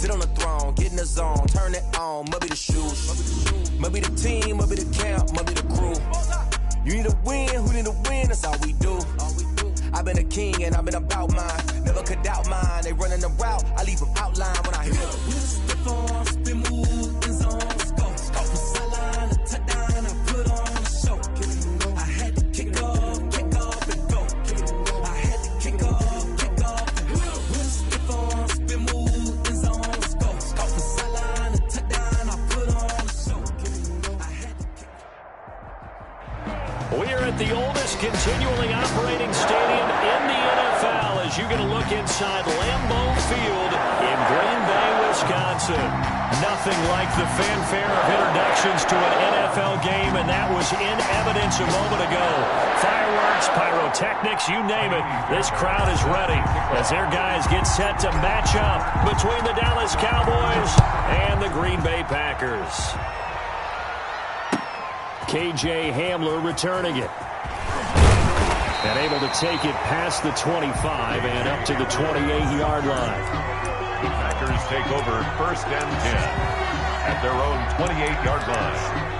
Sit on the throne, get in the zone, turn it on, maybe the shoes. Maybe the team, maybe the camp, maybe the crew. You need a win, who need a win, that's all we do. I've been a king and I've been about mine. Never could doubt mine, they running the route, I leave them outline when I hear them. Step on, spin, move, in zone, scope. From sideline to touchdown, I put on a show. I had to kick off and go. I had to kick off and go. Step on, spin, move, in zone, scope. From sideline to touchdown, I put on a show. I had to kick off. We are at the oldest continually operating stadium in the NFL as you get a look inside Lambeau Field in Green Bay, Wisconsin. Nothing like the fanfare of introductions to an NFL game, and that was in evidence a moment ago. Fireworks, pyrotechnics, you name it. This crowd is ready as their guys get set to match up between the Dallas Cowboys and the Green Bay Packers. KJ Hamler returning it. And able to take it past the 25 and up to the 28-yard line. The Packers take over 1st and 10 at their own 28-yard line.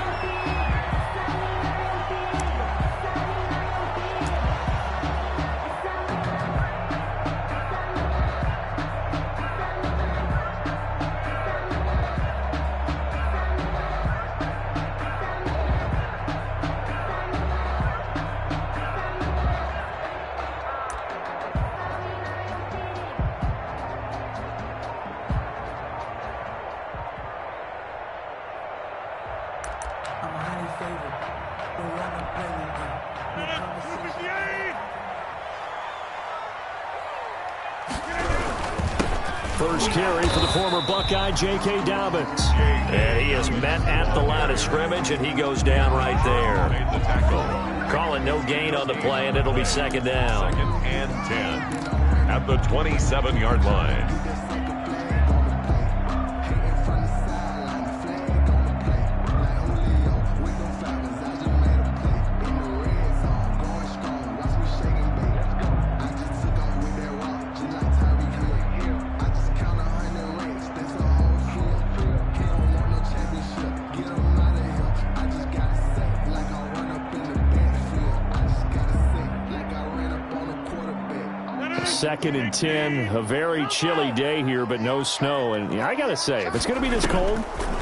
First carry for the former Buckeye, J.K. Dobbins. And he is met at the line of scrimmage, and he goes down right there. Made the tackle. Calling no gain on the play, and it'll be second down. 2nd and 10 at the 27-yard line. Second and 10, a very chilly day here, but no snow. And I got to say, if it's going to be this cold,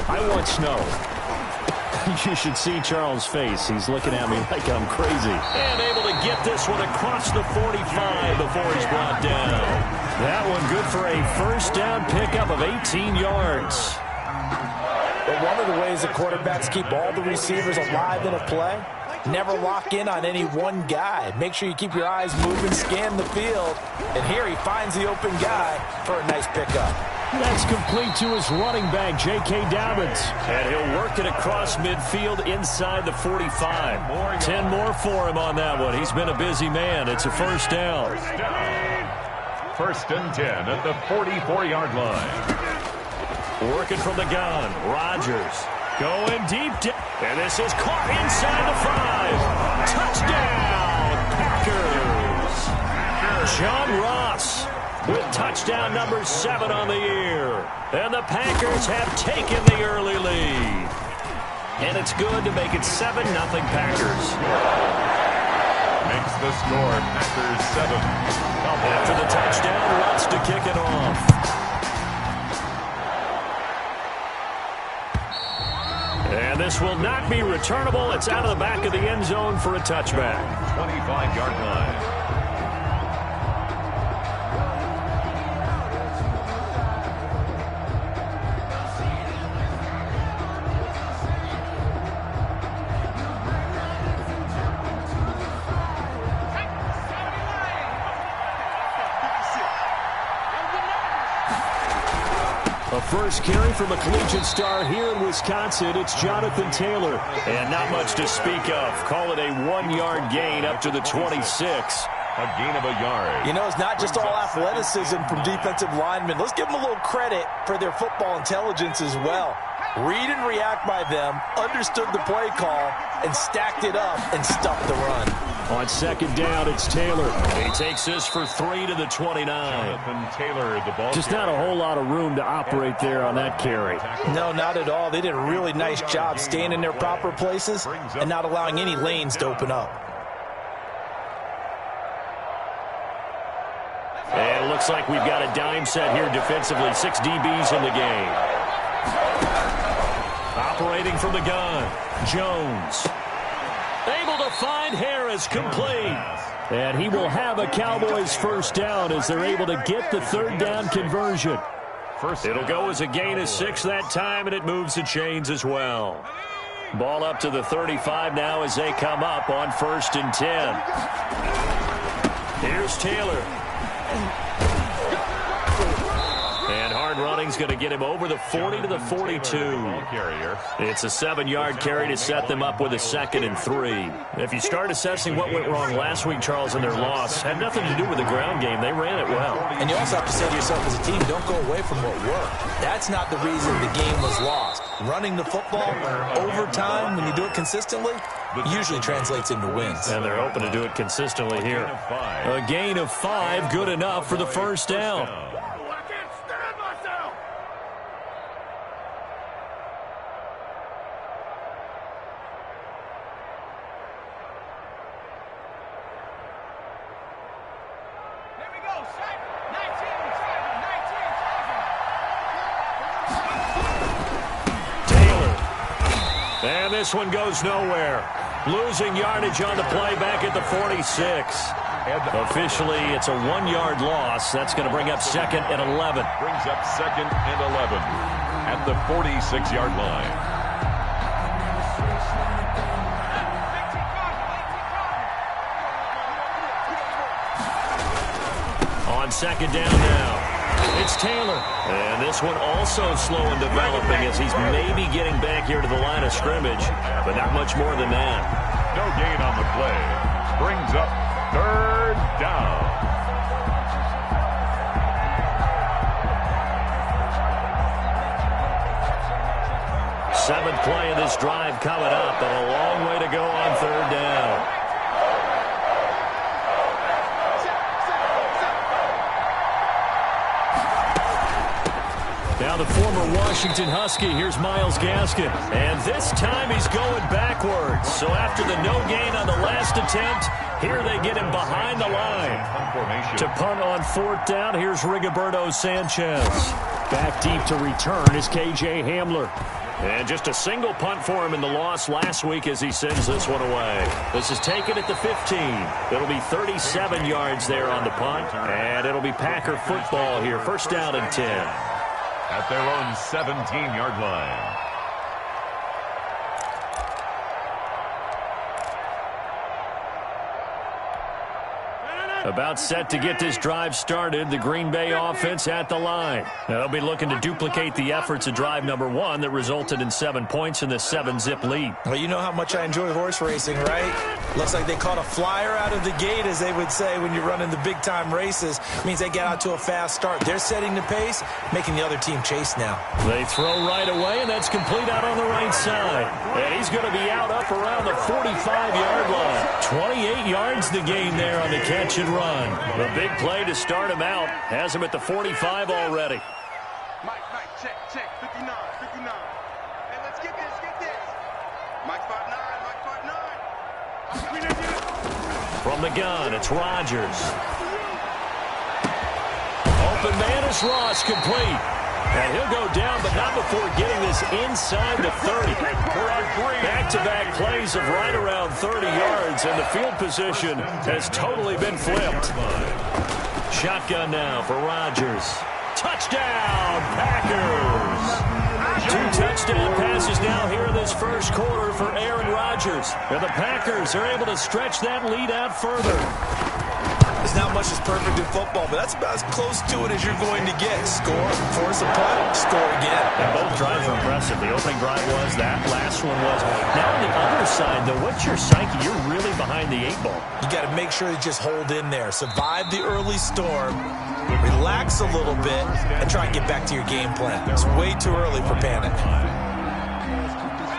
I want snow. You should see Charles' face. He's looking at me like I'm crazy. And able to get this one across the 45 before he's brought down. That one good for a first down pickup of 18 yards. But one of the ways the quarterbacks keep all the receivers alive in a play, never lock in on any one guy. Make sure you keep your eyes moving, scan the field. And here he finds the open guy for a nice pickup. That's complete to his running back, J.K. Dobbins. And he'll work it across midfield inside the 45. 10 more for him on that one. He's been a busy man. It's a first down. 1st and 10 at the 44-yard line. Working from the gun. Rodgers going deep. And this is caught inside the 5. Touchdown, Packers. John Ross with touchdown number 7 on the year. And the Packers have taken the early lead. And it's good to make it 7-0 Packers. Makes the score Packers 7. After the touchdown, wants to kick it off. And this will not be returnable. It's out of the back of the end zone for a touchback. 25-yard line. A first carry from a collegiate star here in Wisconsin. It's Jonathan Taylor. And not much to speak of. Call it a 1-yard gain up to the 26. A gain of a yard. You know, it's not just all athleticism from defensive linemen. Let's give them a little credit for their football intelligence as well. Read and react by them, understood the play call, and stacked it up and stuffed the run. On second down, it's Taylor. He takes this for 3 to the 29. Jonathan Taylor, the ball Just not a whole lot of room to operate there on that carry. No, not at all. They did a really nice job staying in their proper places and not allowing any lanes to open up. And it looks like we've got a dime set here defensively. 6 DBs in the game. Operating from the gun, Jones. Able to find Harris, complete. And he will have a Cowboys first down as they're able to get the third down conversion. It'll go as a gain of 6 that time, and it moves the chains as well. Ball up to the 35 now as they come up on 1st and 10. Here's Taylor. And hard running's going to get him over the 40 to the 42. It's a 7-yard carry to set them up with a 2nd and 3. If you start assessing what went wrong last week, Charles, in their loss, had nothing to do with the ground game. They ran it well. And you also have to say to yourself as a team, don't go away from what worked. That's not the reason the game was lost. Running the football over time, when you do it consistently, usually translates into wins. And they're hoping to do it consistently here. A gain of 5, good enough for the first down. And this one goes nowhere. Losing yardage on the play back at the 46. Officially, it's a 1-yard loss. That's going to bring up 2nd and 11. Brings up 2nd and 11 at the 46-yard line. On 2nd down now. It's Taylor. And this one also slow in developing as he's maybe getting back here to the line of scrimmage, but not much more than that. No gain on the play. Brings up 3rd down. Seventh play of this drive coming up, and a long way to go on 3rd down. Now the former Washington Husky, here's Myles Gaskin. And this time he's going backwards. So after the no gain on the last attempt, here they get him behind the line. To punt on 4th down, here's Rigoberto Sanchez. Back deep to return is KJ Hamler. And just a single punt for him in the loss last week as he sends this one away. This is taken at the 15. It'll be 37 yards there on the punt. And it'll be Packer football here. 1st down and 10. At their own 17-yard line. About set to get this drive started, the Green Bay offense at the line. They'll be looking to duplicate the efforts of drive number 1 that resulted in 7 points in the 7-zip lead. Well, you know how much I enjoy horse racing, right? Looks like they caught a flyer out of the gate, as they would say when you're running the big-time races. It means they get out to a fast start. They're setting the pace, making the other team chase now. They throw right away, and that's complete out on the right side. And he's going to be out up around the 45-yard line. 28 yards the gain there on the catch and run. The big play to start him out has him at the 45 already. Mike, check, 59. Hey, let's get this. Mike 5'9", From the gun, it's Rodgers. Open man is Ross, complete. And he'll go down, but not before getting this inside the 30. Back-to-back plays of right around 30 yards, and the field position has totally been flipped. Shotgun now for Rodgers. Touchdown, Packers! 2 touchdown passes now here in this first quarter for Aaron Rodgers. And the Packers are able to stretch that lead out further. There's not much that's perfect in football, but that's about as close to it as you're going to get. Score, force a punt, score again. And both drives are impressive. The opening drive was, that last one was. Now on the other side, though, what's your psyche? You're really behind the 8 ball. You got to make sure you just hold in there. Survive the early storm, relax a little bit, and try and get back to your game plan. It's way too early for panic.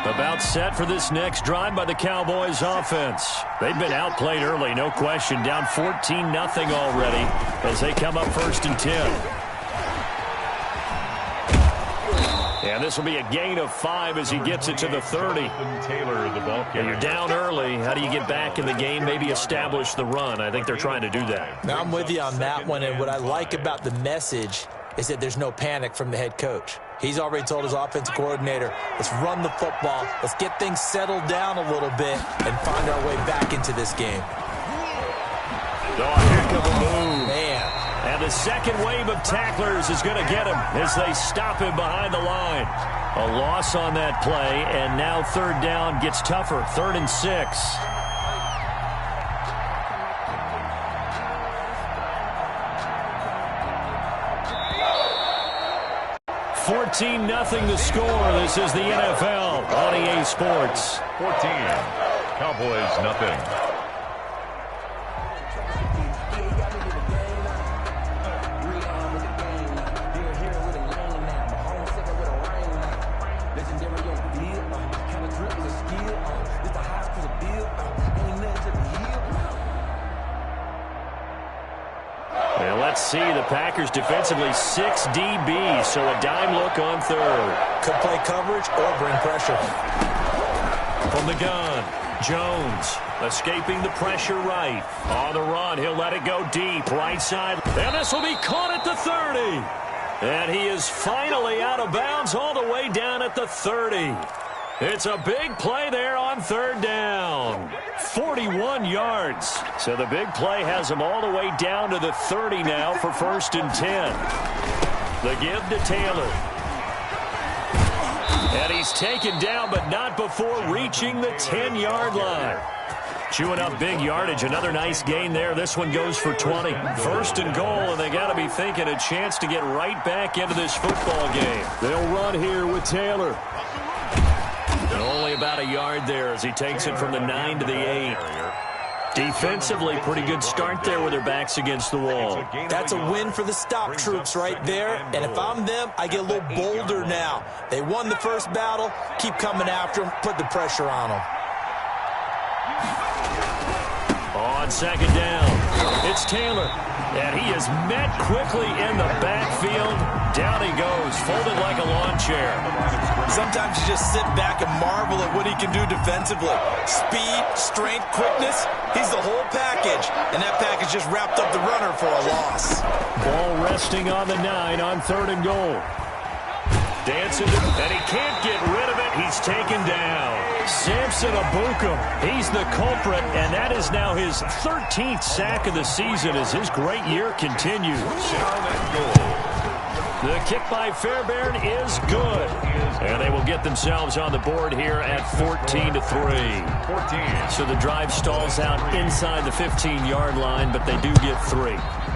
About set for this next drive by the Cowboys offense. They've been outplayed early, no question. Down 14-0 already as they come up 1st and 10. And this will be a gain of 5 as he gets it to the 30. Taylor, the ball carrier. You're down early. How do you get back in the game, maybe establish the run? I think they're trying to do that. Now, I'm with you on that one, and what I like about the message is that there's no panic from the head coach. He's already told his offensive coordinator, let's run the football, let's get things settled down a little bit and find our way back into this game. Oh, a heck of a move. Man. And the second wave of tacklers is going to get him as they stop him behind the line. A loss on that play, and now 3rd down gets tougher, 3rd and 6. 14-0 the score. This is the NFL on EA Sports. 14, Cowboys nothing. Let's see, the Packers defensively 6 DBs, so a dime look on 3rd. Could play coverage or bring pressure. From the gun, Jones escaping the pressure right. On the run, he'll let it go deep, right side. And this will be caught at the 30. And he is finally out of bounds all the way down at the 30. It's a big play there on 3rd down. 41 yards. So the big play has him all the way down to the 30 now for 1st and 10. The give to Taylor. And he's taken down, but not before reaching the 10-yard line. Chewing up big yardage. Another nice gain there. This one goes for 20. 1st and goal, and they got to be thinking a chance to get right back into this football game. They'll run here with Taylor. And only about a yard there as he takes it from the 9 to the 8. Defensively, pretty good start there with their backs against the wall. That's a win for the stop troops right there. And if I'm them, I get a little bolder now. They won the first battle. Keep coming after them. Put the pressure on them. On 2nd down, it's Taylor. And he is met quickly in the backfield. Down he goes, folded like a lawn chair. Sometimes you just sit back and marvel at what he can do defensively. Speed, strength, quickness, he's the whole package. And that package just wrapped up the runner for a loss. Ball resting on the 9 on 3rd and goal. Dancing, and he can't get rid of it. He's taken down. Samson Abukum, he's the culprit, and that is now his 13th sack of the season as his great year continues. The kick by Fairbairn is good. And they will get themselves on the board here at 14-3. 14. So the drive stalls out inside the 15-yard line, but they do get 3.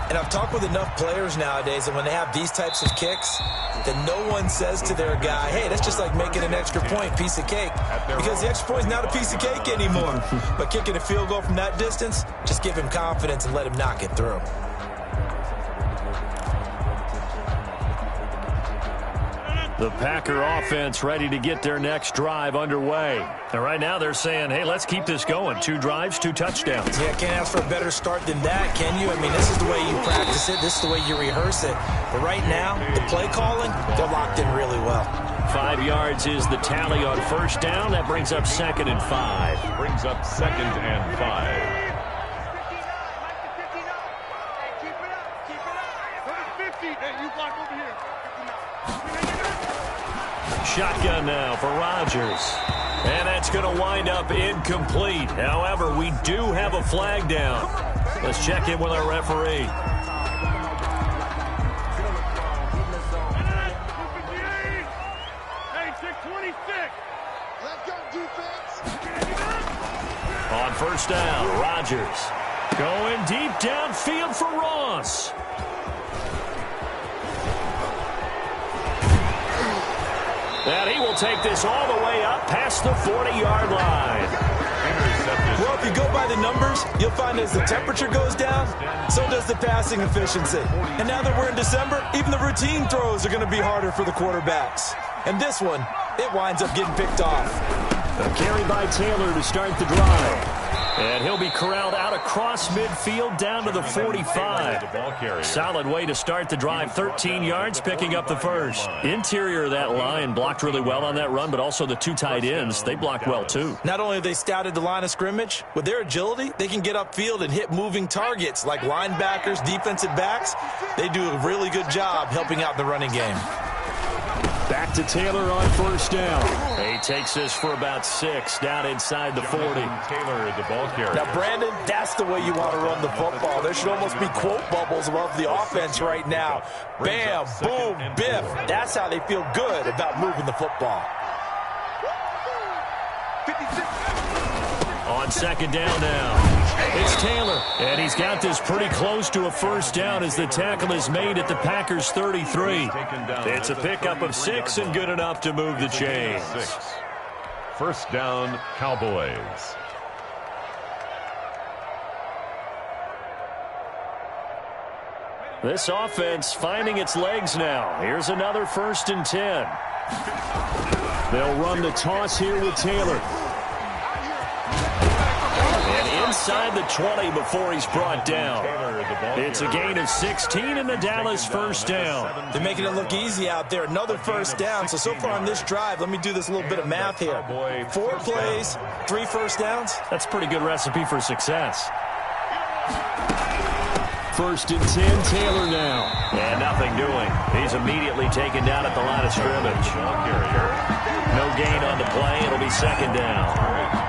And I've talked with enough players nowadays, and when they have these types of kicks, that no one says to their guy, hey, that's just like making an extra point, piece of cake. Because the extra point is not a piece of cake anymore. But kicking a field goal from that distance, just give him confidence and let him knock it through. The Packer offense ready to get their next drive underway. And right now they're saying, hey, let's keep this going. 2 drives, 2 touchdowns. Yeah, can't ask for a better start than that, can you? I mean, this is the way you practice it. This is the way you rehearse it. But right now, the play calling, they're locked in really well. 5 yards is the tally on 1st down. That brings up 2nd and 5. Brings up 2nd and 5. Shotgun now for Rodgers. And that's going to wind up incomplete. However, we do have a flag down. Let's check in with our referee. On 1st down, Rodgers going deep downfield for Ross. And he will take this all the way up past the 40-yard line. Well, if you go by the numbers, you'll find as the temperature goes down, so does the passing efficiency. And now that we're in December, even the routine throws are going to be harder for the quarterbacks. And this one, it winds up getting picked off. A carry by Taylor to start the drive. And he'll be corralled out across midfield down to the 45. Solid way to start the drive. 13 yards, picking up the first. Interior of that line blocked really well on that run, but also the two tight ends, they blocked well too. Not only have they scouted the line of scrimmage, with their agility, they can get upfield and hit moving targets like linebackers, defensive backs. They do a really good job helping out the running game. Back to Taylor on first down. He takes this for about 6 down inside the 40. Taylor, the ball carrier. Now, Brandon, that's the way you want to run the football. There should almost be quote bubbles above the offense right now. Bam, boom, biff. That's how they feel good about moving the football. 56. On second down now. It's Taylor, and he's got this pretty close to a first down as the tackle is made at the Packers' 33. It's a pickup of 6 and good enough to move the chains. First down, Cowboys. This offense finding its legs now. Here's another 1st and 10. They'll run the toss here with Taylor. Inside the 20 before he's brought down. It's a gain of 16 and the Dallas first down. They're making it look easy out there. Another first down. So far on this drive, let me do this little bit of math here. 4 plays, 3 first downs. That's a pretty good recipe for success. 1st and 10, Taylor now. And nothing doing. He's immediately taken down at the line of scrimmage. No gain on the play. It'll be 2nd down.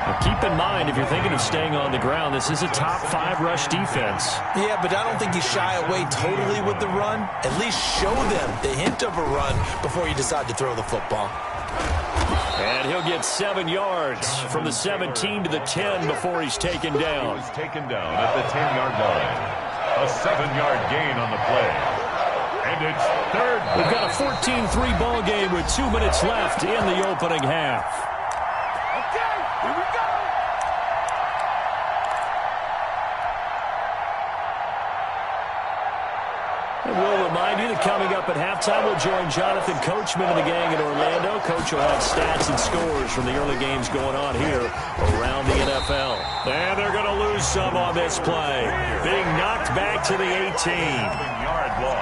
Now keep in mind, if you're thinking of staying on the ground, this is a top 5 rush defense. Yeah, but I don't think you shy away totally with the run. At least show them the hint of a run before you decide to throw the football. And he'll get 7 yards from the 17 to the 10 before he's taken down. He was taken down at the 10-yard line. A 7-yard gain on the play. And it's 3rd. We've got a 14-3 ball game with 2 minutes left in the opening half. Okay, here we go. And we'll remind you that coming up at halftime, we'll join Jonathan Coachman and the gang in Orlando. Coach will have stats and scores from the early games going on here around the NFL. And they're going to lose some on this play. Being knocked back to the 18.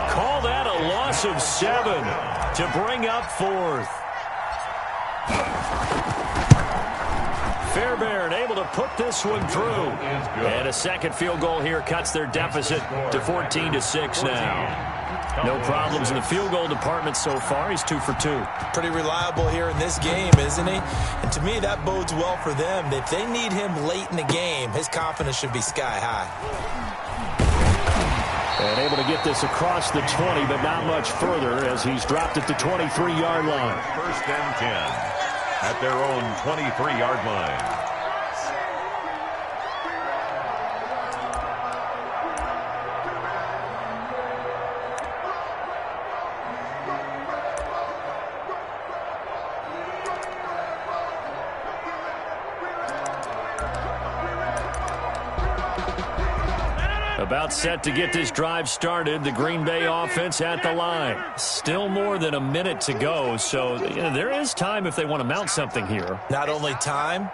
Call that a loss of 7 to bring up 4th. Fairbairn able to put this one through. And a second field goal here cuts their deficit to 14-6 now. No problems in the field goal department so far. He's 2 for 2. Pretty reliable here in this game, isn't he? And to me, that bodes well for them. If they need him late in the game, his confidence should be sky high. And able to get this across the 20, but not much further as he's dropped at the 23-yard line. 1st and 10 at their own 23-yard line. About set to get this drive started. The Green Bay offense at the line. Still more than a minute to go, so there is time if they want to mount something here. Not only time,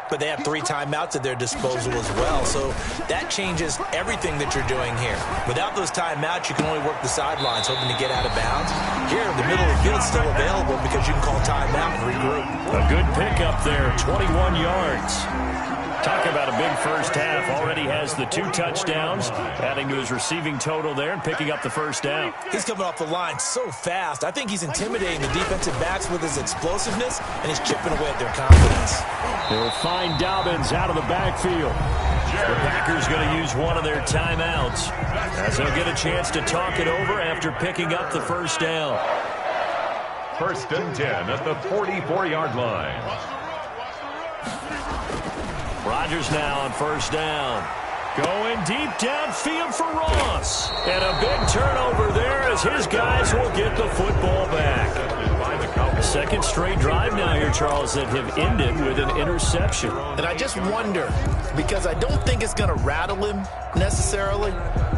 but they have 3 timeouts at their disposal as well, so that changes everything that you're doing here. Without those timeouts, you can only work the sidelines, hoping to get out of bounds. Here, the middle of the field is still available because you can call timeout and regroup. A good pickup there, 21 yards. Talk about a big first half. Already has the 2 touchdowns, adding to his receiving total there and picking up the first down. He's coming off the line so fast. I think he's intimidating the defensive backs with his explosiveness, and he's chipping away at their confidence. They'll find Dobbins out of the backfield. The Packers going to use one of their timeouts as they'll get a chance to talk it over after picking up the first down. 1st and 10 at the 44-yard line. Rodgers now on first down. Going deep downfield for Ross. And a big turnover there as his guys will get the football back. Second straight drive now here, Charles, that have ended with an interception. And I just wonder, because I don't think it's going to rattle him necessarily,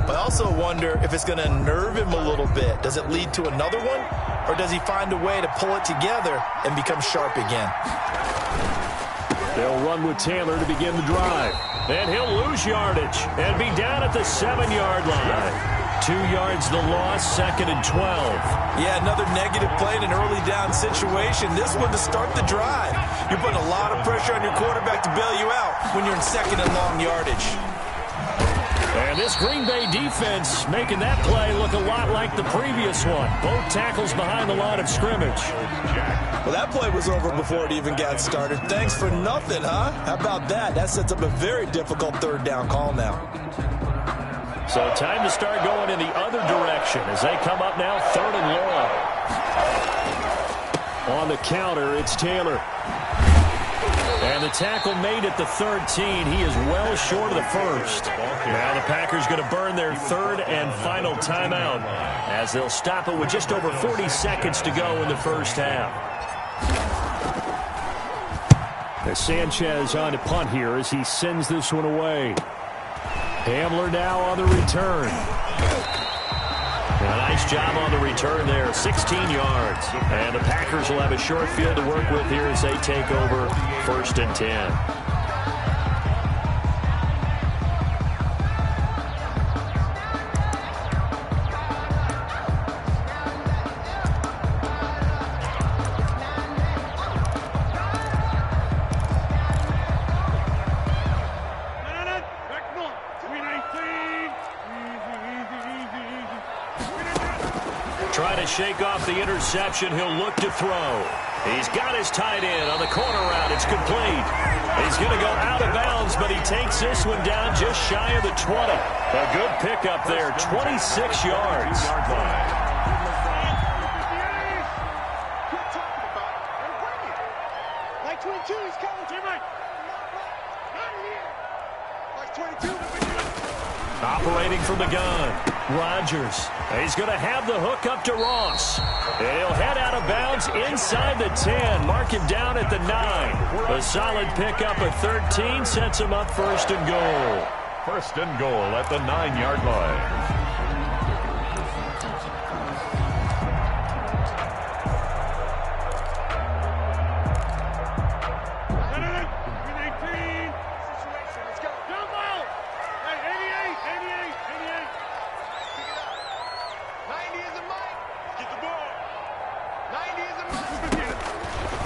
but I also wonder if it's going to nerve him a little bit. Does it lead to another one, or does he find a way to pull it together and become sharp again? They'll run with Taylor to begin the drive. And he'll lose yardage and be down at the 7-yard line. 2 yards the loss, 2nd and 12. Yeah, another negative play in an early down situation. This one to start the drive. You're putting a lot of pressure on your quarterback to bail you out when you're in 2nd and long yardage. And this Green Bay defense making that play look a lot like the previous one. Both tackles behind the line of scrimmage. Well, that play was over before it even got started. Thanks for nothing, huh? How about that? That sets up a very difficult 3rd down call now. So time to start going in the other direction as they come up now 3rd and long. On the counter, it's Taylor. And the tackle made at the 13. He is well short of the first. Now the Packers going to burn their 3rd and final timeout as they'll stop it with just over 40 seconds to go in the first half. As Sanchez on to punt here as he sends this one away. Hamler now on the return. A nice job on the return there, 16 yards. And the Packers will have a short field to work with here as they take over 1st and 10. Trying to shake off the interception. He'll look to throw. He's got his tight end on the corner route. It's complete. He's going to go out of bounds, but he takes this one down just shy of the 20. A good pickup there, 26 yards. Like 22, he's coming. Operating from the gun, Rodgers. He's going to have the hook up to Ross. And he'll head out of bounds inside the 10. Mark him down at the 9. A solid pickup at 13 sets him up 1st and goal. 1st and goal at the 9-yard line.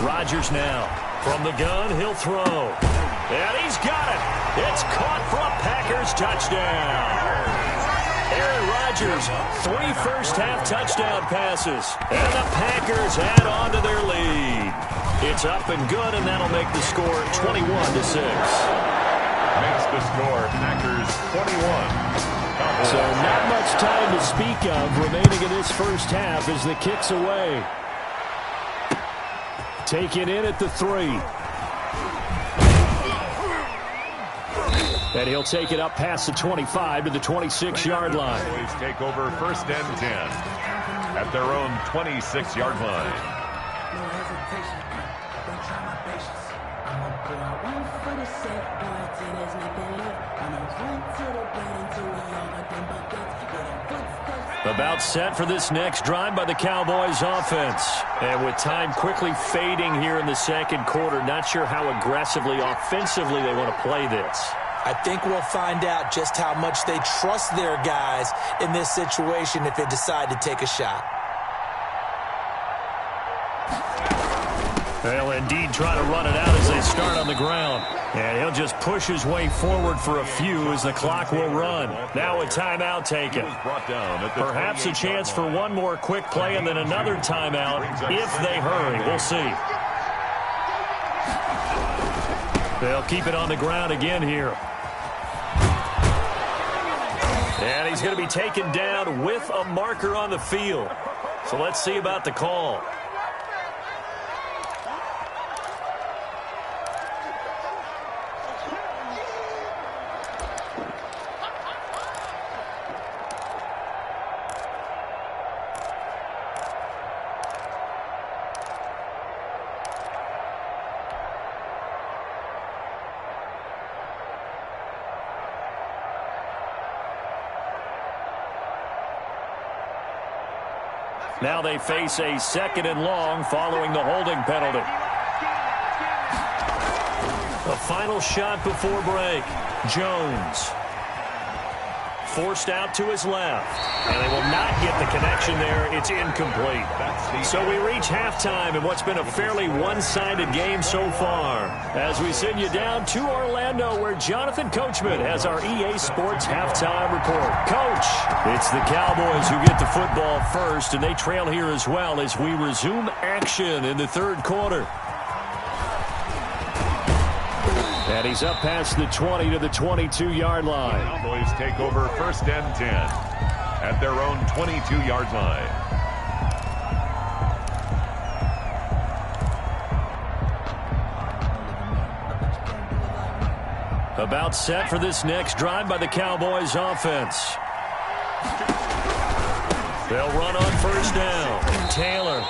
Rodgers now. From the gun, he'll throw. And he's got it. It's caught for a Packers touchdown. Aaron Rodgers, 3 first-half touchdown passes. And the Packers add on to their lead. It's up and good, and that'll make the score 21-6. Makes the score Packers 21. So not much time to speak of remaining in this first half as the kick's away. Taken in at the 3. And he'll take it up past the 25 to the 26-yard line. Boys take over 1st and 10 at their own 26-yard line. About set for this next drive by the Cowboys offense. And with time quickly fading here in the 2nd quarter, not sure how aggressively, offensively they want to play this. I think we'll find out just how much they trust their guys in this situation if they decide to take a shot. They'll indeed try to run it out as they start on the ground. And he'll just push his way forward for a few as the clock will run. Now a timeout taken. Perhaps a chance for one more quick play and then another timeout if they hurry. We'll see. They'll keep it on the ground again here. And he's going to be taken down with a marker on the field. So let's see about the call. Now they face a 2nd and long following the holding penalty. A final shot before break. Jones. Forced out to his left. And they will not get the connection there. It's incomplete. So we reach halftime in what's been a fairly one-sided game so far. As we send you down to Orlando, where Jonathan Coachman has our EA Sports halftime report. Coach, it's the Cowboys who get the football first, and they trail here as well as we resume action in the 3rd quarter. And he's up past the 20 to the 22-yard line. Cowboys take over 1st and 10 at their own 22-yard line. About set for this next drive by the Cowboys offense. They'll run on 1st down. Taylor.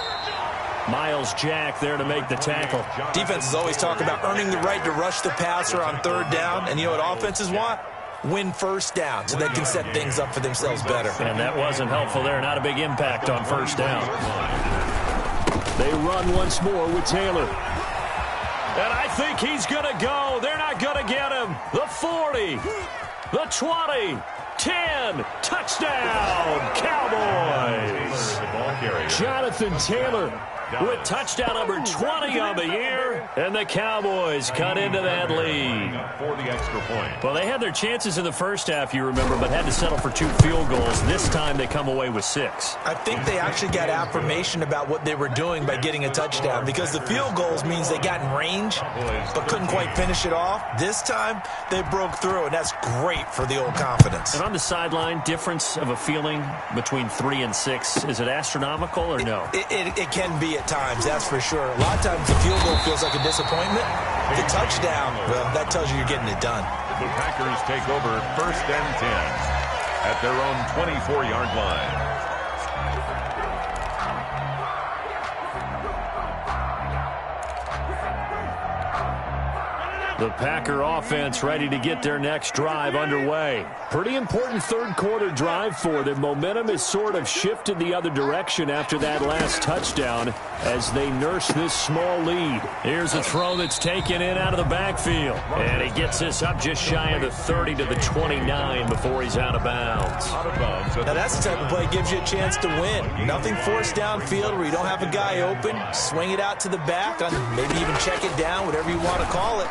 Miles Jack there to make the tackle. Defenses always talk about earning the right to rush the passer on 3rd down. And you know what offenses want? Win 1st down so they can set things up for themselves better. And that wasn't helpful there. Not a big impact on 1st down. They run once more with Taylor. And I think he's going to go. They're not going to get him. The 40. The 20. 10. Touchdown. Cowboys. Jonathan Taylor with touchdown number 20 on the year, and the Cowboys cut into that lead. For the extra point. Well, they had their chances in the first half, you remember, but had to settle for 2 field goals. This time they come away with 6. I think they actually got affirmation about what they were doing by getting a touchdown, because the field goals means they got in range but couldn't quite finish it off. This time they broke through, and that's great for the old confidence. And on the sideline, difference of a feeling between 3 and 6, is it astronomical or no? It can be at times, that's for sure. A lot of times the field goal feels like a disappointment. The touchdown, well, that tells you you're getting it done. The Packers take over 1st and 10 at their own 24-yard line. The Packer offense ready to get their next drive underway. Pretty important 3rd quarter drive for them. Momentum has sort of shifted the other direction after that last touchdown as they nurse this small lead. Here's a throw that's taken in out of the backfield. And he gets this up just shy of the 30 to the 29 before he's out of bounds. Now that's the type of play that gives you a chance to win. Nothing forced downfield where you don't have a guy open. Swing it out to the back, maybe even check it down, whatever you want to call it.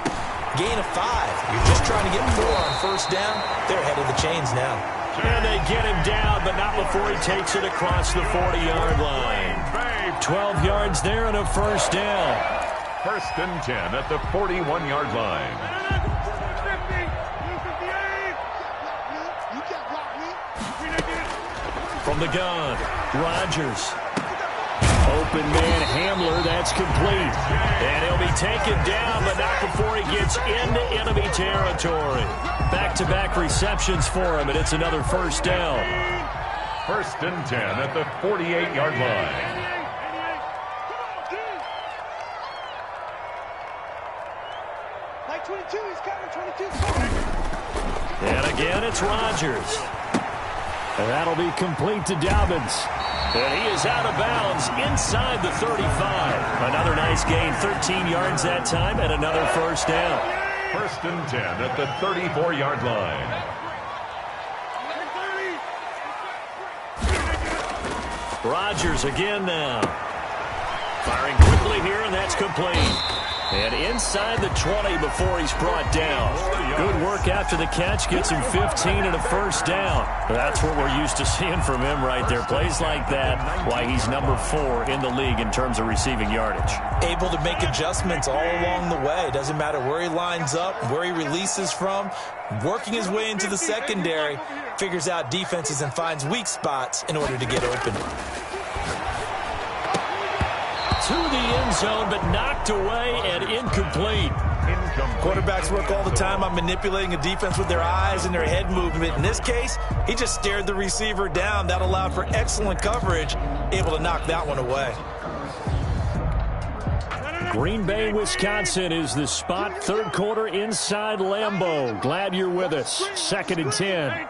Gain of 5. You're just trying to get 4 on 1st down. They're ahead of the chains now. And they get him down, but not before he takes it across the 40-yard line. 12 yards there and a 1st down. 1st and 10 at the 41-yard line. From the gun, Rodgers. Open man Hamler, that's complete. And he'll be taken down, but not before he gets into enemy territory. Back-to-back receptions for him, and it's another 1st down. 1st and 10 at the 48-yard line. Like 22, he's coming, 22. And again, it's Rodgers. And that'll be complete to Dobbins. And he is out of bounds inside the 35. Another nice gain, 13 yards that time, and another 1st down. 1st and 10 at the 34-yard line. Rodgers again now. Firing quickly here, and that's complete. And inside the 20 before he's brought down. Good work after the catch. Gets him 15 and a 1st down. That's what we're used to seeing from him right there. Plays like that, why he's number 4 in the league in terms of receiving yardage. Able to make adjustments all along the way. Doesn't matter where he lines up, where he releases from. Working his way into the secondary. Figures out defenses and finds weak spots in order to get open. To the end zone, but knocked away and incomplete. Quarterbacks work all the time on manipulating a defense with their eyes and their head movement. In this case, he just stared the receiver down. That allowed for excellent coverage, able to knock that one away. Green Bay, Wisconsin is the spot. 3rd quarter inside Lambeau. Glad you're with us. 2nd and 10.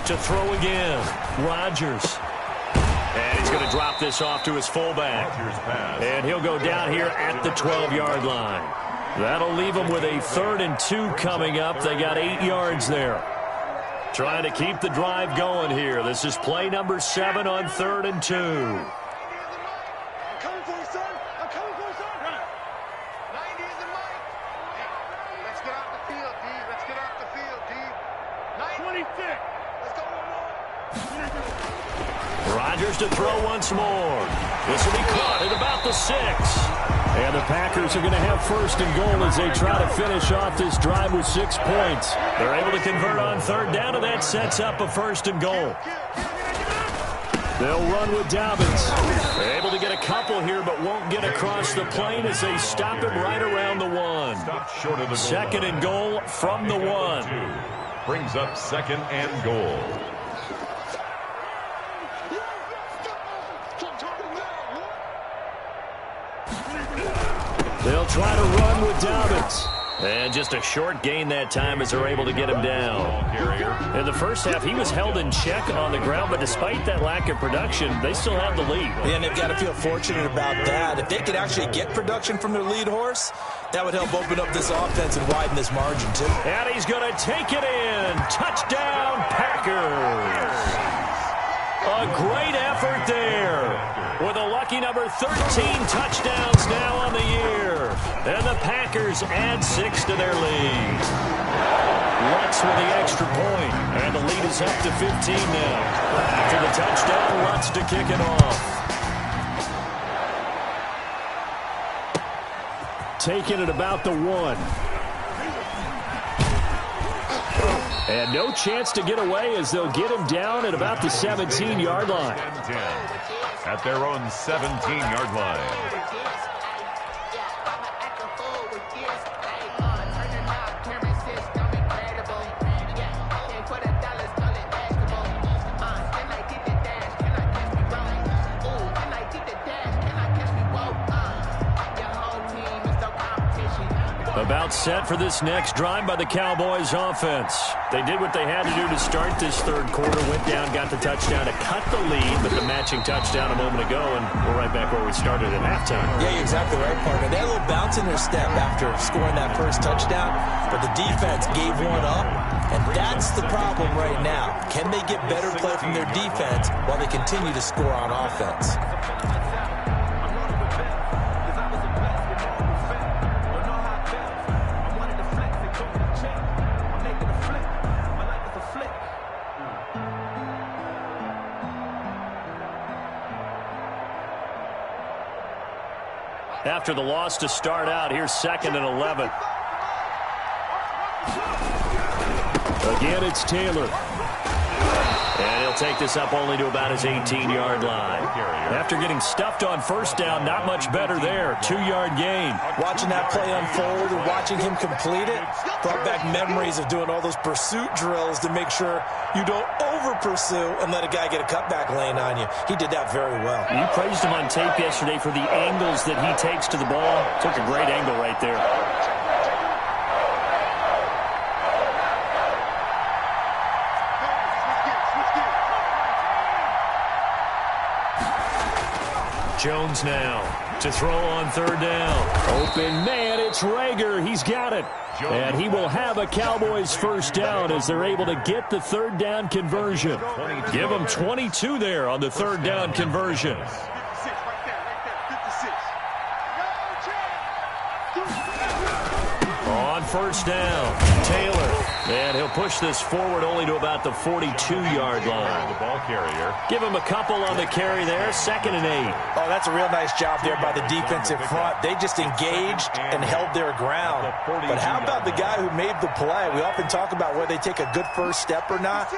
To throw again, Rodgers. And he's going to drop this off to his fullback. And he'll go down here at the 12-yard line. That'll leave him with a 3rd and 2 coming up. They got 8 yards there. Trying to keep the drive going here. This is play number 7 on 3rd and 2. I'm coming for you, son. I'm coming for you, son. 90 is the mic. Hey, let's get off the field, D. Let's get off the field, D. 26. Let's go one more. Rodgers to throw once more. This will be caught at about the 6. And the Packers are going to have 1st and goal as they try to finish off this drive with 6 points. They're able to convert on 3rd down, and that sets up a 1st and goal. They'll run with Dobbins. They're able to get a couple here, but won't get across the plane as they stop him right around the 1. 2nd and goal from the 1. Brings up 2nd and goal. They'll try to run with Dobbins. And just a short gain that time as they're able to get him down. In the first half, he was held in check on the ground, but despite that lack of production, they still have the lead. Yeah, and they've got to feel fortunate about that. If they could actually get production from their lead horse, that would help open up this offense and widen this margin, too. And he's going to take it in. Touchdown, Packers. A great effort there. With a lucky number 13 touchdowns now on the year. And the Packers add 6 to their lead. Lutz with the extra point. And the lead is up to 15 now. After the touchdown, Lutz to kick it off. Taking it about the 1. And no chance to get away as they'll get him down at about the 17-yard line. At their own 17-yard line. About set for this next drive by the Cowboys offense. They did what they had to do to start this 3rd quarter. Went down, got the touchdown to cut the lead with the matching touchdown a moment ago, and we're right back where we started at halftime. Yeah, you're exactly right, partner. They had a little bounce in their step after scoring that first touchdown, but the defense gave one up, and that's the problem right now. Can they get better play from their defense while they continue to score on offense? After the loss to start out, here's 2nd and 11. Again, it's Taylor. And he'll take this up only to about his 18-yard line. After getting stuffed on 1st down, not much better there. 2-yard gain. Watching that play unfold and watching him complete it brought back memories of doing all those pursuit drills to make sure you don't over-pursue and let a guy get a cutback lane on you. He did that very well. You praised him on tape yesterday for the angles that he takes to the ball. Took a great angle right there. Jones now to throw on 3rd down. Open man, it's Rager. He's got it. And he will have a Cowboys 1st down as they're able to get the 3rd down conversion. Give them 22 there on the 3rd down conversion. On 1st down, Taylor. And he'll push this forward only to about the 42-yard line. The ball carrier. Give him a couple on the carry there. 2nd and 8. Oh, that's a real nice job there by the defensive front. They just engaged and held their ground. But how about the guy who made the play? We often talk about whether they take a good first step or not.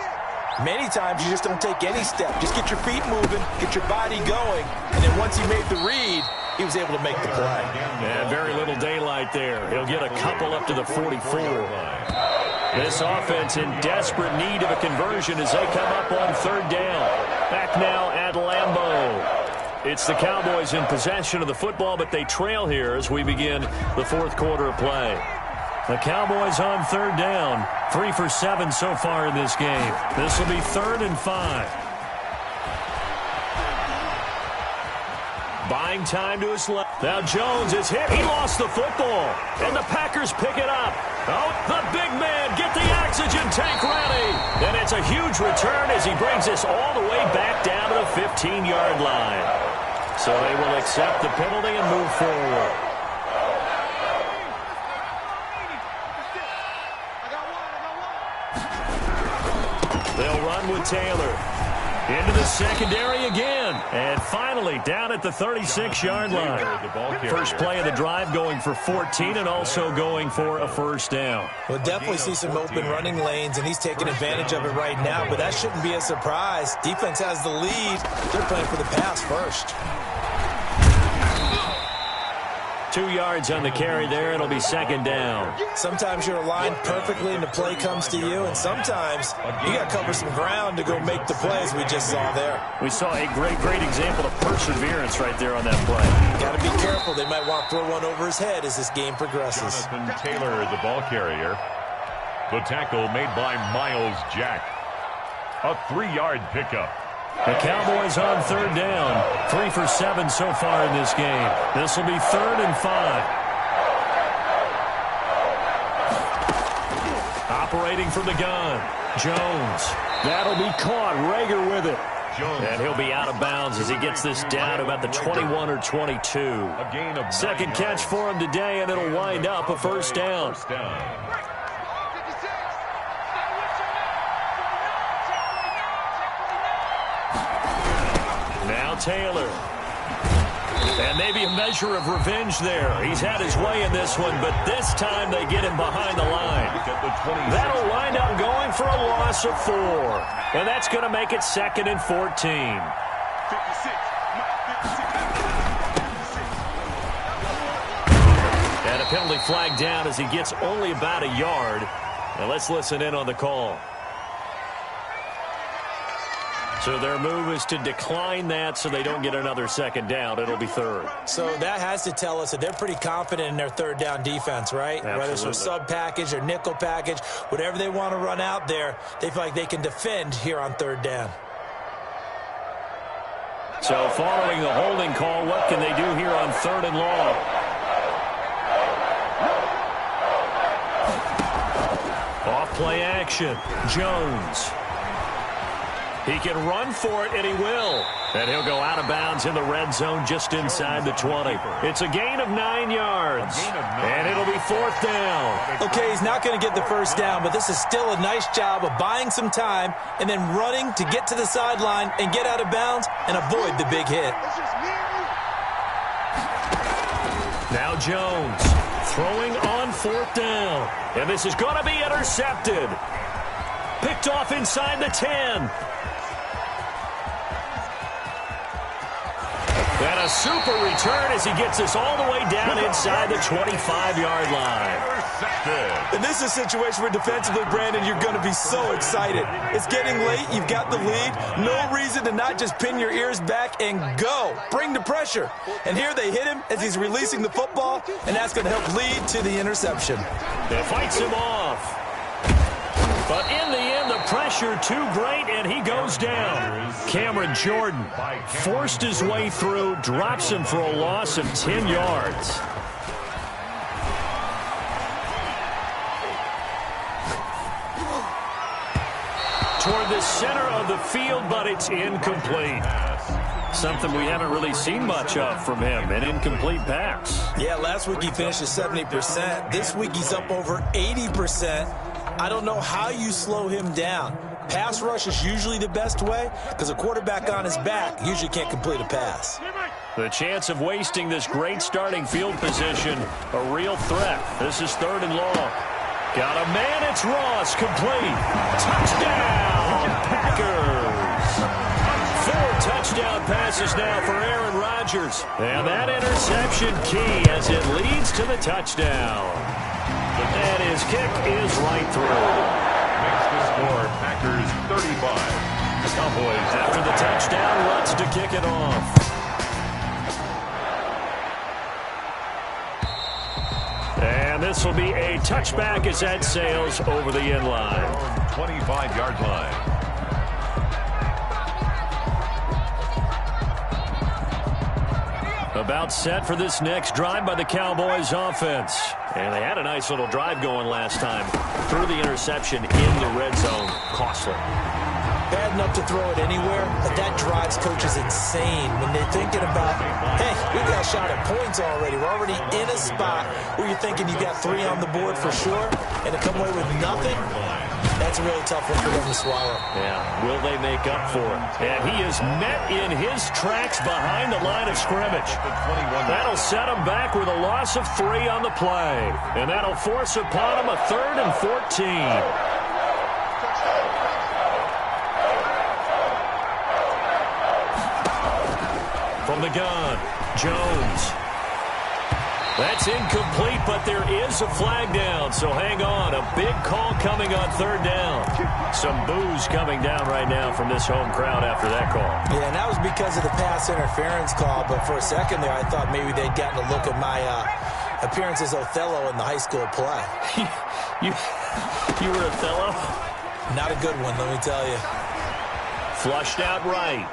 Many times you just don't take any step. Just get your feet moving, get your body going, and then once he made the read, he was able to make the play. And very little daylight there. He'll get a couple up to the 44. This offense in desperate need of a conversion as they come up on 3rd down. Back now at Lambeau. It's the Cowboys in possession of the football, but they trail here as we begin the 4th quarter of play. The Cowboys on third down. 3 for 7 so far in this game. This will be 3rd and 5. Buying time to his left. Now Jones is hit. He lost the football. And the Packers pick it up. Oh, the big man. Get the oxygen tank ready. And it's a huge return as he brings this all the way back down to the 15-yard line. So they will accept the penalty and move forward. They'll run with Taylor. Into the secondary again. And finally down at the 36-yard line. First play of the drive going for 14 and also going for a first down. We'll definitely see some open running lanes, and he's taking advantage of it right now, but that shouldn't be a surprise. Defense has the lead. They're playing for the pass first. 2 yards on the carry there. It'll be second down. Sometimes you're aligned perfectly and the play comes to you, and sometimes you got to cover some ground to go make the plays we just saw there. We saw a great example of perseverance right there on that play. Got to be careful. They might want to throw one over his head as this game progresses. Jonathan Taylor is the ball carrier. The tackle made by Miles Jack. A 3-yard pickup. The Cowboys on third down. 3 for 7 so far in this game. This will be 3rd and 5. Operating from the gun. Jones. That'll be caught. Rager with it. Jones. And he'll be out of bounds as he gets this down to about the 21 or 22. A gain of 2nd catch for him today, and it'll wind up a first down. Now Taylor. And maybe a measure of revenge there. He's had his way in this one, but this time they get him behind the line. That'll wind up going for a loss of 4. And that's going to make it 2nd and 14. And a penalty flag down as he gets only about a yard. Now let's listen in on the call. So their move is to decline that so they don't get another second down. It'll be 3rd. So that has to tell us that they're pretty confident in their third down defense, right? Absolutely. Whether it's a sub package or nickel package, whatever they want to run out there, they feel like they can defend here on third down. So following the holding call, what can they do here on 3rd and long? Off play action. Jones. He can run for it, and he will. And he'll go out of bounds in the red zone just inside the 20. It's a gain of 9 yards. And it'll be 4th down. Okay, he's not going to get the first down, but this is still a nice job of buying some time and then running to get to the sideline and get out of bounds and avoid the big hit. Now Jones throwing on 4th down. And this is going to be intercepted. Picked off inside the 10. And a super return as he gets us all the way down inside the 25-yard line. And this is a situation where defensively, Brandon, you're going to be so excited. It's getting late. You've got the lead. No reason to not just pin your ears back and go. Bring the pressure. And here they hit him as he's releasing the football, and that's going to help lead to the interception. It fights him off. But in the end, the pressure too great, and he goes down. Cameron Jordan forced his way through, drops him for a loss of 10 yards. Toward the center of the field, but it's incomplete. Something we haven't really seen much of from him, an incomplete pass. Yeah, last week he finished at 70%. This week he's up over 80%. I don't know how you slow him down. Pass rush is usually the best way because a quarterback on his back usually can't complete a pass. The chance of wasting this great starting field position, a real threat. This is 3rd and long. Got a man, it's Ross, complete. Touchdown, Packers. 4 touchdown passes now for Aaron Rodgers. And that interception key as it leads to the touchdown. And his kick is right through. Makes the score Packers 35. Cowboys, after the touchdown, wants to kick it off. And this this will be a touchback as that sails over the end line. 25-yard line. About set for this next drive by the Cowboys offense. And they had a nice little drive going last time. Threw the interception in the red zone. Costly. Bad enough to throw it anywhere, but that drives coaches insane when they're thinking about, hey, we got a shot at points already. We're already in a spot where you're thinking you got 3 on the board for sure, and to come away with nothing, that's a really tough one for them to swallow. Yeah, will they make up for it? And he is met in his tracks behind the line of scrimmage. That'll set him back with a loss of 3 on the play. And that'll force upon him a 3rd and 14. From the gun, Jones. That's incomplete, but there is a flag down, so hang on. A big call coming on 3rd down. Some boos coming down right now from this home crowd after that call. Yeah, and that was because of the pass interference call, but for a second there, I thought maybe they'd gotten a look at my appearance as Othello in the high school play. You were Othello? Not a good one, let me tell you. Flushed out right.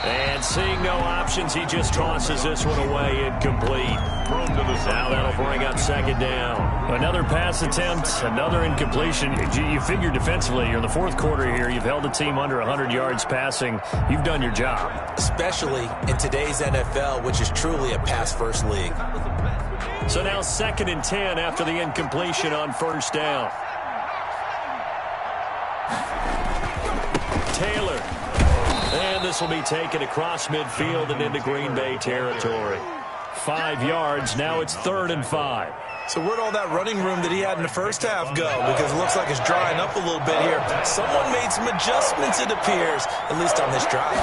And seeing no options, he just tosses this one away, incomplete. Now that'll bring up 2nd down. Another pass attempt, another incompletion. You figure defensively, you're in the 4th quarter here. You've held the team under 100 yards passing. You've done your job. Especially in today's NFL, which is truly a pass-first league. So now 2nd and 10 after the incompletion on 1st down. Taylor. And this will be taken across midfield and into Green Bay territory. 5 yards. Now it's 3rd and 5. So where'd all that running room that he had in the first half go? Because it looks like it's drying up a little bit here. Someone made some adjustments, it appears, at least on this drive.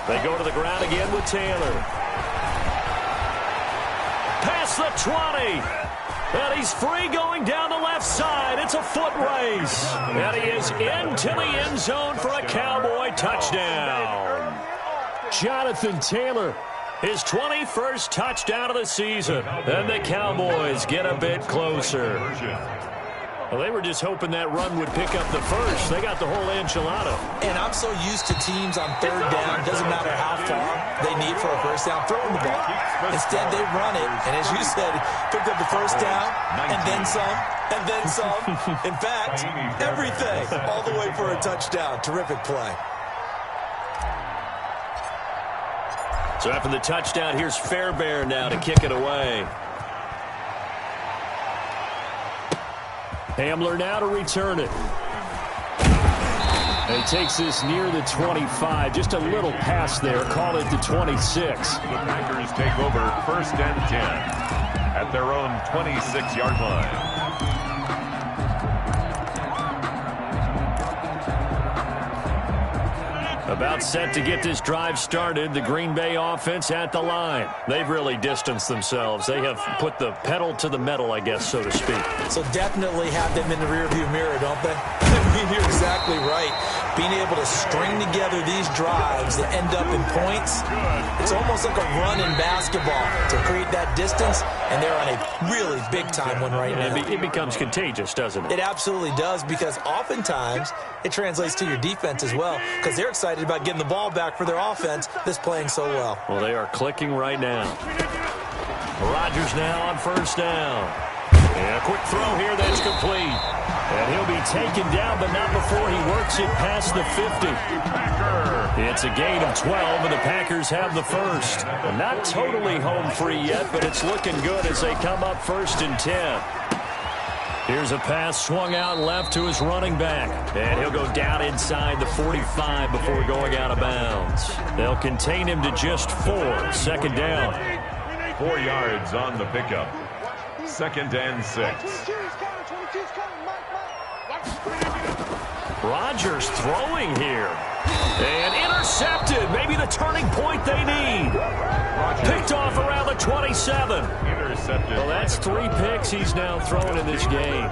They go to the ground again with Taylor. Past the 20. And he's free going down the left side. It's a foot race. And he is into the end zone for a Cowboy touchdown. Jonathan Taylor, his 21st touchdown of the season. And the Cowboys get a bit closer. Well, they were just hoping that run would pick up the first. They got the whole enchilada. And I'm so used to teams on 3rd down, doesn't matter how far they need for a first down, throwing the ball. Instead, they run it, and as you said, picked up the first down, and then some, and then some. In fact, everything, all the way for a touchdown. Terrific play. So after the touchdown, here's Fairbairn now to kick it away. Hamler now to return it. He takes this near the 25. Just a little pass there. Call it the 26. The Packers take over 1st and 10 at their own 26-yard line. About set to get this drive started. The Green Bay offense at the line. They've really distanced themselves. They have put the pedal to the metal, I guess, so to speak. So definitely have them in the rearview mirror, don't they? I mean, you're exactly right. Being able to string together these drives that end up in points, it's almost like a run in basketball to create that distance, and they're on a really big-time one right now. It becomes contagious, doesn't it? It absolutely does, because oftentimes it translates to your defense as well, because they're excited about getting the ball back for their offense that's playing so well. Well, they are clicking right now. Rodgers now on 1st down. And a quick throw here that's complete. And he'll be taken down, but not before he works it past the 50. It's a gain of 12, and the Packers have the first. Not totally home free yet, but it's looking good as they come up 1st and 10. Here's a pass swung out left to his running back. And he'll go down inside the 45 before going out of bounds. They'll contain him to just 4. 2nd down. 4 yards on the pickup. 2nd and 6. Rodgers throwing here. And intercepted. Maybe the turning point they need. Picked off around the 27. Intercepted. Well, that's 3 picks he's now thrown in this game.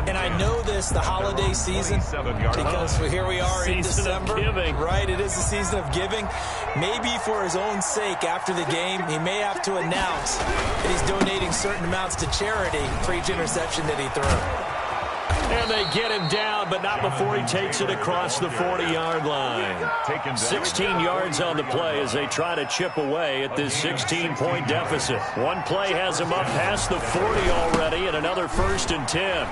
And I know this, the holiday season, because here we are in December. Right, it is the season of giving. Maybe for his own sake, after the game, he may have to announce that he's donating certain amounts to charity for each interception that he threw. And they get him down, but not before he takes it across the 40-yard line. 16 yards on the play as they try to chip away at this 16-point deficit. One play has him up past the 40 already, and another 1st and 10.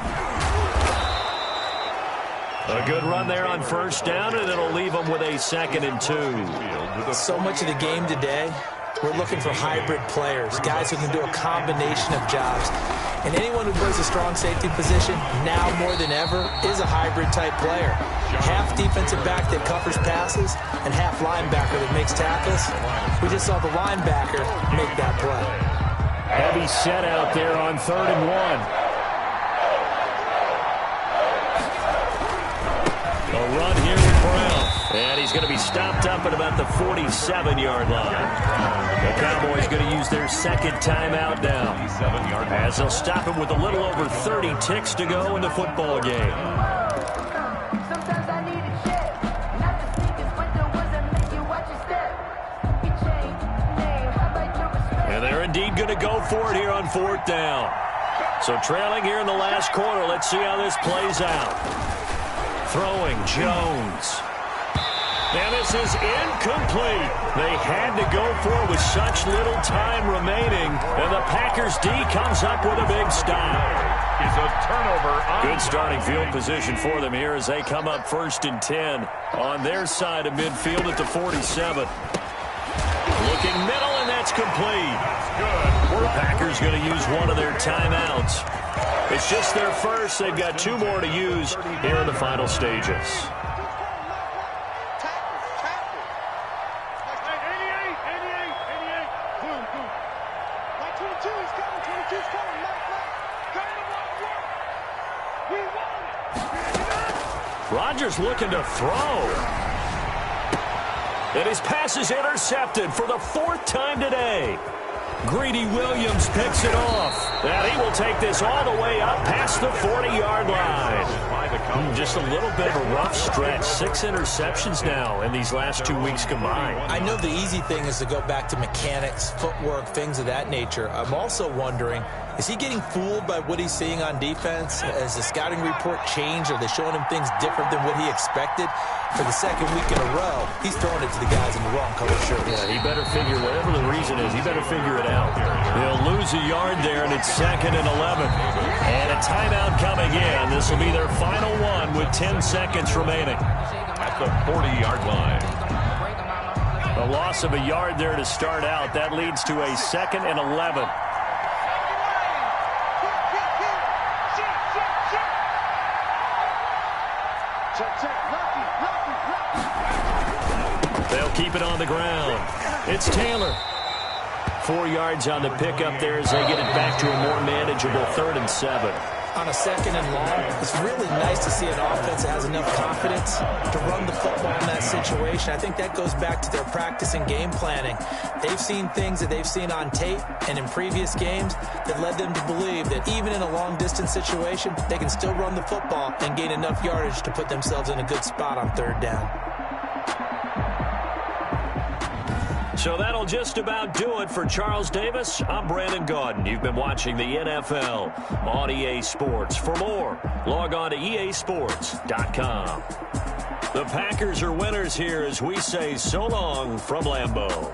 A good run there on 1st down, and it'll leave them with a 2nd and 2. So much of the game today, we're looking for hybrid players, guys who can do a combination of jobs. And anyone who plays a strong safety position, now more than ever, is a hybrid-type player. Half defensive back that covers passes, and half linebacker that makes tackles. We just saw the linebacker make that play. Heavy set out there on 3rd and 1. A run here with Brown. And he's going to be stopped up at about the 47-yard line. The Cowboys going to use their 2nd timeout now, as they'll stop him with a little over 30 ticks to go in the football game. And they're indeed going to go for it here on 4th down. So trailing here in the last quarter, let's see how this plays out. Throwing Jones. And this is incomplete. They had to go for it with such little time remaining. And the Packers D comes up with a big stop. Is a turnover. Good starting field position for them here as they come up 1st and 10 on their side of midfield at the 47. Looking middle, and that's complete. Good. The Packers going to use one of their timeouts. It's just their first. They've got 2 more to use here in the final stages. Rodgers looking to throw. And his pass is intercepted for the 4th time today. Greedy Williams picks it off. And he will take this all the way up past the 40-yard line. Just a little bit of a rough stretch. 6 interceptions now in these last 2 weeks combined. I know the easy thing is to go back to mechanics, footwork, things of that nature. I'm also wondering, is he getting fooled by what he's seeing on defense? Has the scouting report changed? Are they showing him things different than what he expected? For the 2nd week in a row, he's throwing it to the guys in the wrong color shirts. Yeah, he better figure, whatever the reason is, he better figure it out. They'll lose a yard there, and it's 2nd and 11. And a timeout coming in. This will be their final one with 10 seconds remaining. At the 40-yard line. A loss of a yard there to start out. That leads to a 2nd and 11. They'll keep it on the ground. It's Taylor. 4 yards on the pickup there as they get it back to a more manageable 3rd and 7. On a 2nd and long, it's really nice to see an offense that has enough confidence to run the football in that situation. I think that goes back to their practice and game planning. They've seen things that they've seen on tape and in previous games that led them to believe that even in a long-distance situation, they can still run the football and gain enough yardage to put themselves in a good spot on 3rd down. So that'll just about do it for Charles Davis. I'm Brandon Gaudin. You've been watching the NFL on EA Sports. For more, log on to easports.com. The Packers are winners here as we say so long from Lambeau.